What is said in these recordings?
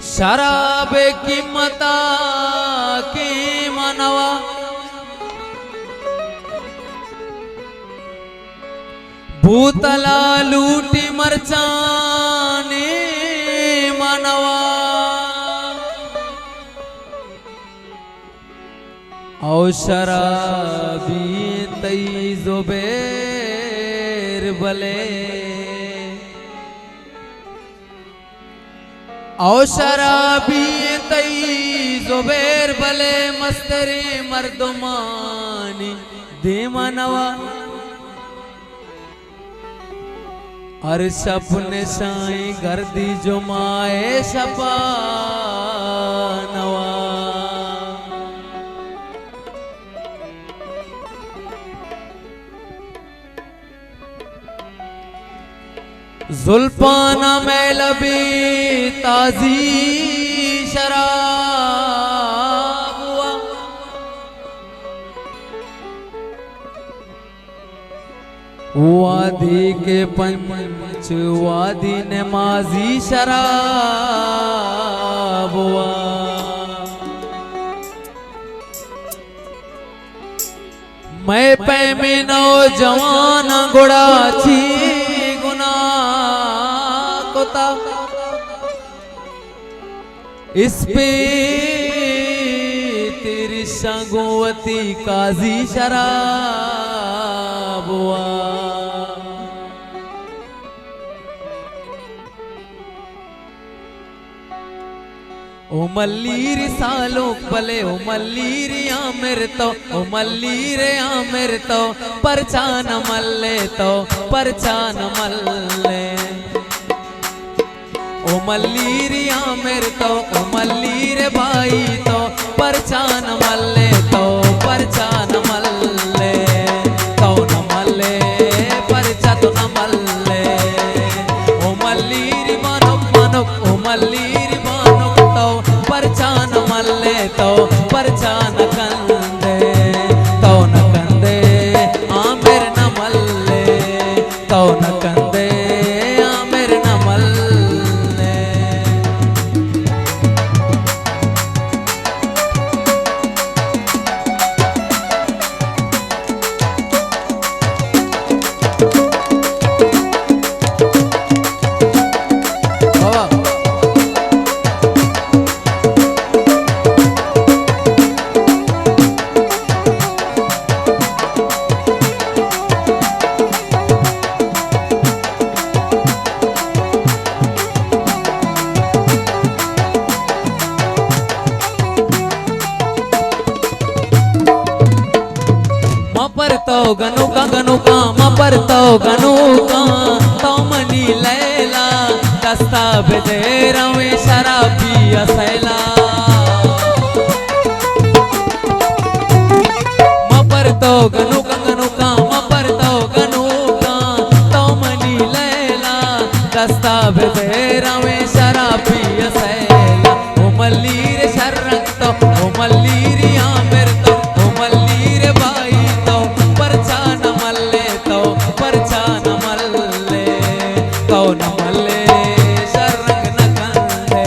शराब कीमता की मनवा भूतला लूटी मरचाने मनवा औ शराबी तई जुबेर भले औ शराबी तई जुबेर भले मस्तरे मर्दमानी दे मनवा अर सपने साई गर्दी जुमाए सपा नवा जुल्फाना में लबी ताजी शराब हुआ वादी के पंच वादी नमाजी शराब हुआ मैं पे में नौजवान गुड़ा छी इस पे तेरी संगोवती काजी शराब हुआ ओ मल्लीर सालों पले ओ मल्लीर आमिर तो ओ मल्लीर आमिर तो परचा न मल्ले तो परचा न मल्ले ओ मल्लीर आमिर तो ओ मल्लीर भाई तो परचा न मल्ले तो परचा न मल्ले तो न मल्ले परचा तो न मल्ले ओ मल्लीर मानुक मानुक ओ मल्लीर मानुक तो परचा न मल्ले तो परचा न कंदे तो न कंदे आमिर न मल्ले तो न कंदे आमिर न मल्ले गनुका मपर तो गनुका तो मनी लैला दस्ता बेदे रवे शराबी असैला मपर तो गनुका गनुका मपर तो गनुका तो मनी लैला दस्ता बेदे रवे शराबी असैला ओ मल्लीर शर्रंग तो ओ मल्लीर आमिर तो ओ मल्लीर भाई तो परचा न मल्ले तो परचा न मल्ले तो न मल्ले शर्रंग न कंदे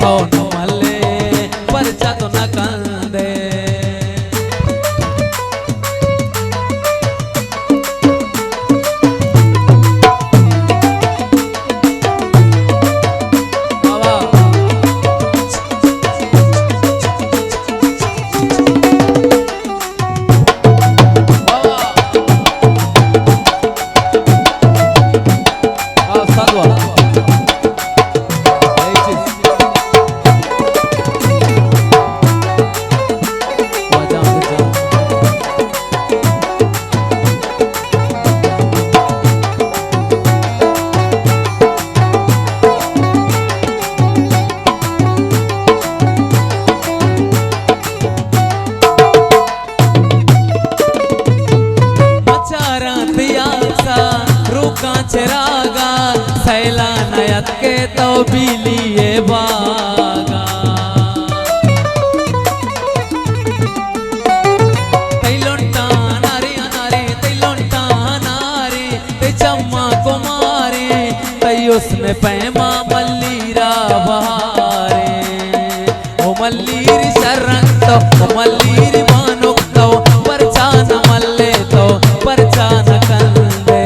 तो न मल्ले परचा तो न कंदे चिरागा सैला नयत के तो बिलिए बागा तैलोंटा नारी नारी तैलोंटा नारी ते चम्मा कुमारी तै उसने पैमा मल्लीरा बहार तो मल्लीर बानुक तो परचा नमले तो परचा न कंदे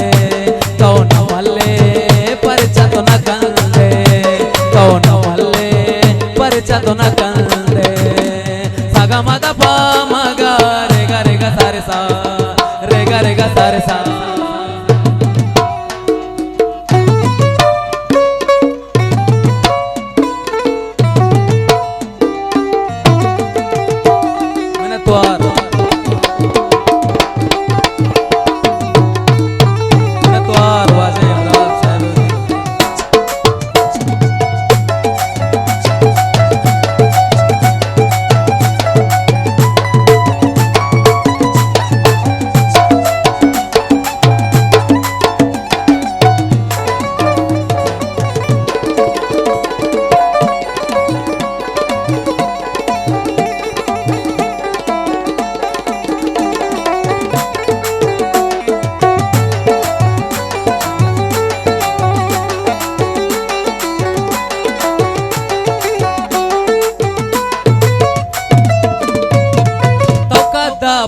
तो नमले परचा तो न कंदे तो नमले परचा तो न कंदे सागा मगा पा मगा रे गा सारे सा रे गा सारे सा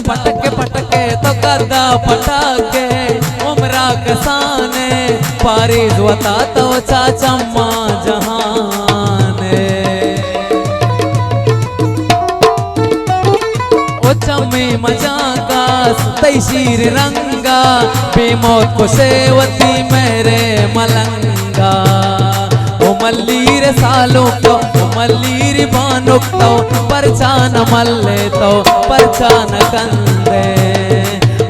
पटके पटके तो करदा पटाके उमरा कसाने पारिज वता तो चाचम्मा जहाने ओ चम्मी मजाकास तैशीर रंगा बेमौत को सेवती मेरे मलंगा ओ मल्लीर सालों को मल्लीर बानुक तो परचा नमले तो परचा न कंदे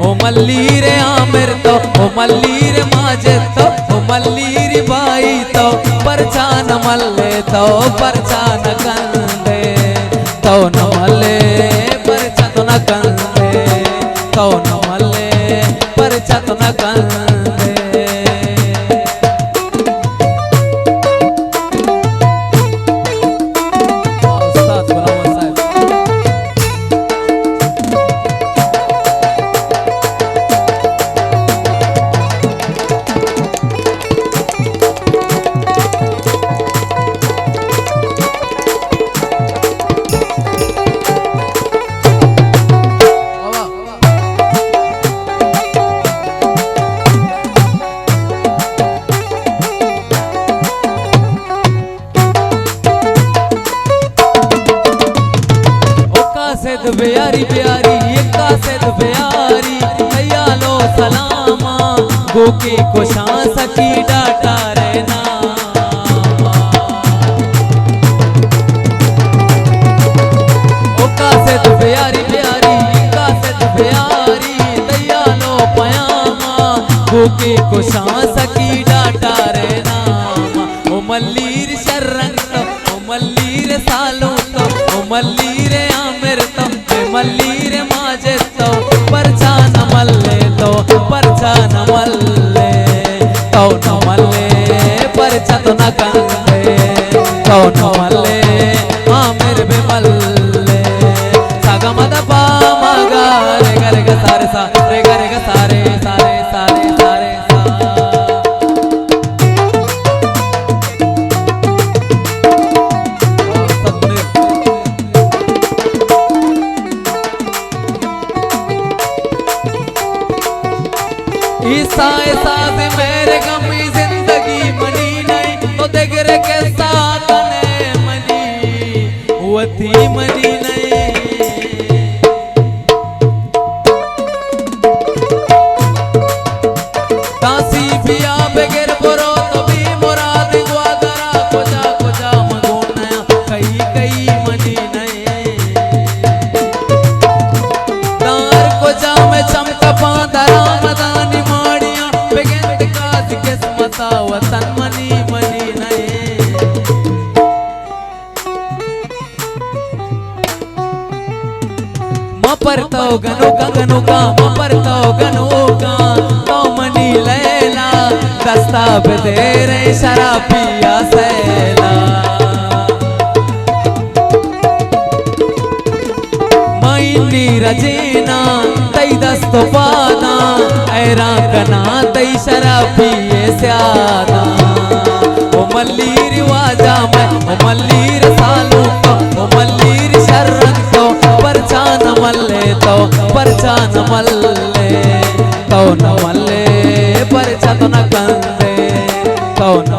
ओ मल्लीर आमिर तो ओ मल्लीर माजिद तो ओ मल्लीर भाई तो परचा नमले तो परचा न कंदे तो नमले परचा तो न कंदे तो नमले परचा तो न कंदे प्यारी प्यारी ये कासिद प्यारी लो सलामा गोकी को शांस की डाटा रहना ओ कासिद प्यारी प्यारी कासिद प्यारी लो पयामा गोकी को शांस की डाटा रहना ओ मल्लीर शर्रंग ओ मल्लीर सालों तो ओ मल्लीर आमिर तो मल्लीर माजिद तो परचा नमले तो परचा नमले तो नमले परचा तो न कंदे तो नमले आमिर बे मल्ले सागा मदा पा मगा रे गा सारे सा रे गा सारे सारे सारे सारे ईसा साथ मेरे गमी जिंदगी मनी नहीं तो देगरे के साथ ने मनी वती मनी नहीं दासी पिया बगैर बरो तो भी मुराद ग्वादरा को जा मगोना कई कई मनी नहीं दार को जा में चमका पांदरा मदानी किस्मता वतन मनी मनी नहीं मपर तो गनो का मपर तो गनो का तो मनी लैला दस्ता बेरे शराफिया सैला माइनी रजीना तई दस्तो पाना ऐरा कना तई शराफी स्यादा ओ मल्लीर वाजा में ओ मल्लीर सालों को ओ मल्लीर शर्रन को परचा नमले तो नमले परचा तो न कंदे तो